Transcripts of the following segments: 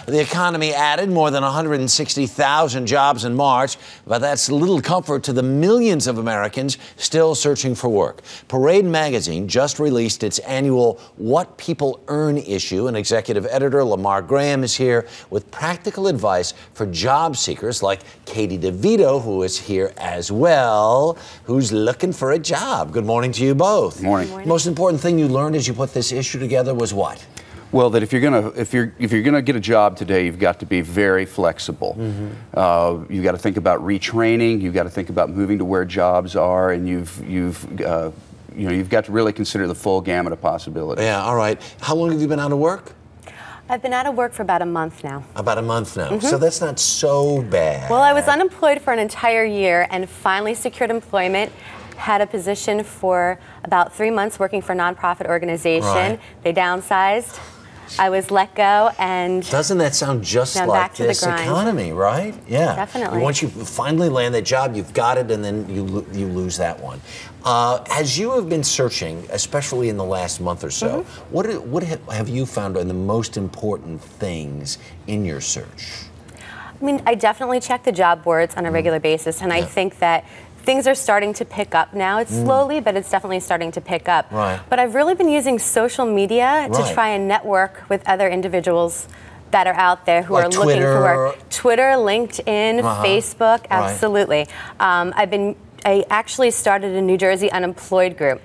The economy added more than 160,000 jobs in March, but that's little comfort to the millions of Americans still searching for work. Parade magazine just released its annual What People Earn issue, and executive editor Lamar Graham is here with practical advice for job seekers like Katie DeVito, who is here as well, who's looking for a job. Good morning to you both. Good morning. Good morning. Most important thing you learned as you put this issue together was what? Well, that if you're gonna get a job today, you've got to be very flexible. Mm-hmm. You've got to think about retraining. You've got to think about moving to where jobs are, and you've got to really consider the full gamut of possibilities. Yeah. All right. How long have you been out of work? I've been out of work for about a month now. About a month now. Mm-hmm. So that's not so bad. Well, I was unemployed for an entire year and finally secured employment. Had a position for about 3 months working for a nonprofit organization. Right. They downsized. I was let go, and doesn't that sound just like this economy, right? Yeah, definitely. Once you finally land that job, you've got it, and then you lose that one. As you have been searching, especially in the last month or so, mm-hmm. what have you found are the most important things in your search? I mean, I definitely check the job boards on a regular basis, and I think that things are starting to pick up now. It's slowly, but it's definitely starting to pick up. Right. But I've really been using social media to try and network with other individuals that are out there who are looking for work. Twitter, LinkedIn, Facebook, absolutely. I actually started a New Jersey unemployed group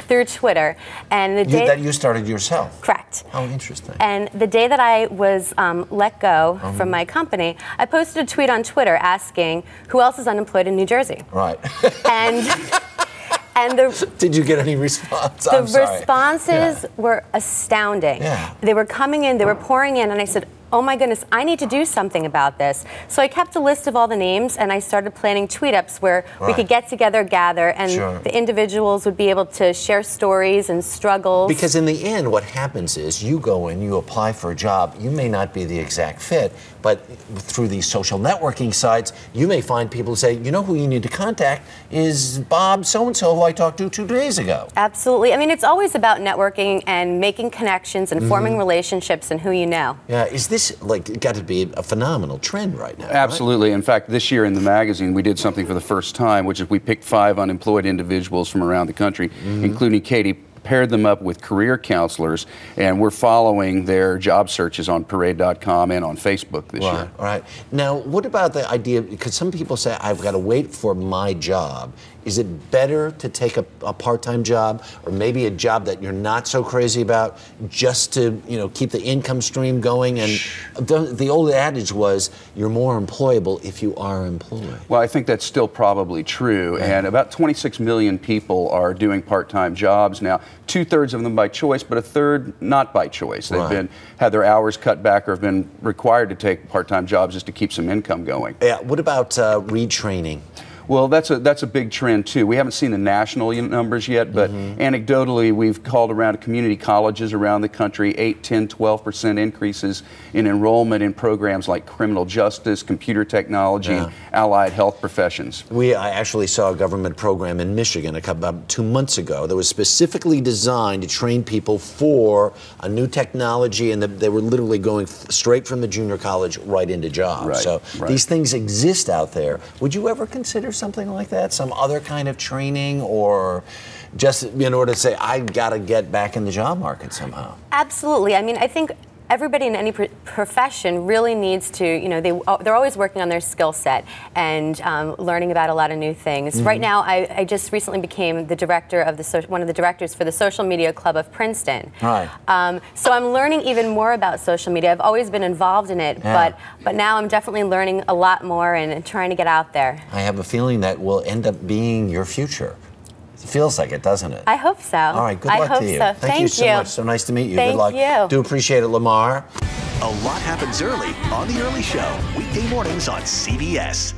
through Twitter, and the day that you started yourself. Correct. Oh, interesting. And the day that I was let go from my company, I posted a tweet on Twitter asking who else is unemployed in New Jersey. Right. And did you get any response? The responses were astounding. Yeah. They were coming in, they were pouring in, and I said, oh my goodness, I need to do something about this. So I kept a list of all the names, and I started planning tweet-ups where we could get together, gather, and the individuals would be able to share stories and struggles. Because in the end, what happens is you go in, you apply for a job, you may not be the exact fit, but through these social networking sites, you may find people who say, you know who you need to contact is Bob so-and-so who I talked to 2 days ago. Absolutely. I mean, it's always about networking and making connections and forming relationships and who you know. Yeah, is this got to be a phenomenal trend right now? Absolutely. Right? In fact, this year in the magazine, we did something for the first time, which is we picked 5 unemployed individuals from around the country, including Katie, paired them up with career counselors, and we're following their job searches on Parade.com and on Facebook this year. Right. Now, what about the idea, because some people say, I've got to wait for my job. Is it better to take a part-time job, or maybe a job that you're not so crazy about, just to keep the income stream going? And the old adage was, you're more employable if you are employed. Well, I think that's still probably true, and about 26 million people are doing part-time jobs now. 2/3 of them by choice, but 1/3 not by choice. They've had their hours cut back or have been required to take part-time jobs just to keep some income going. Yeah. What about retraining? Well, that's a big trend too. We haven't seen the national numbers yet, but anecdotally, we've called around community colleges around the country, 8, 10, 12% increases in enrollment in programs like criminal justice, computer technology, and allied health professions. I actually saw a government program in Michigan about 2 months ago that was specifically designed to train people for a new technology, and they were literally going straight from the junior college right into jobs. So these things exist out there. Would you ever consider something like that, some other kind of training, or just in order to say, I've got to get back in the job market somehow? Absolutely. I mean, I think everybody in any profession really needs to, they're always working on their skill set and learning about a lot of new things. Right now, I just recently became the director of one of the directors for the Social Media Club of Princeton. Right. So I'm learning even more about social media. I've always been involved in it, but now I'm definitely learning a lot more and trying to get out there. I have a feeling that will end up being your future. It feels like it, doesn't it? I hope so. All right, good luck to you. So. Thank you so much. So nice to meet you. Thank good luck. you. Do appreciate it, Lamar. A lot happens early on The Early Show, weekday mornings on CBS.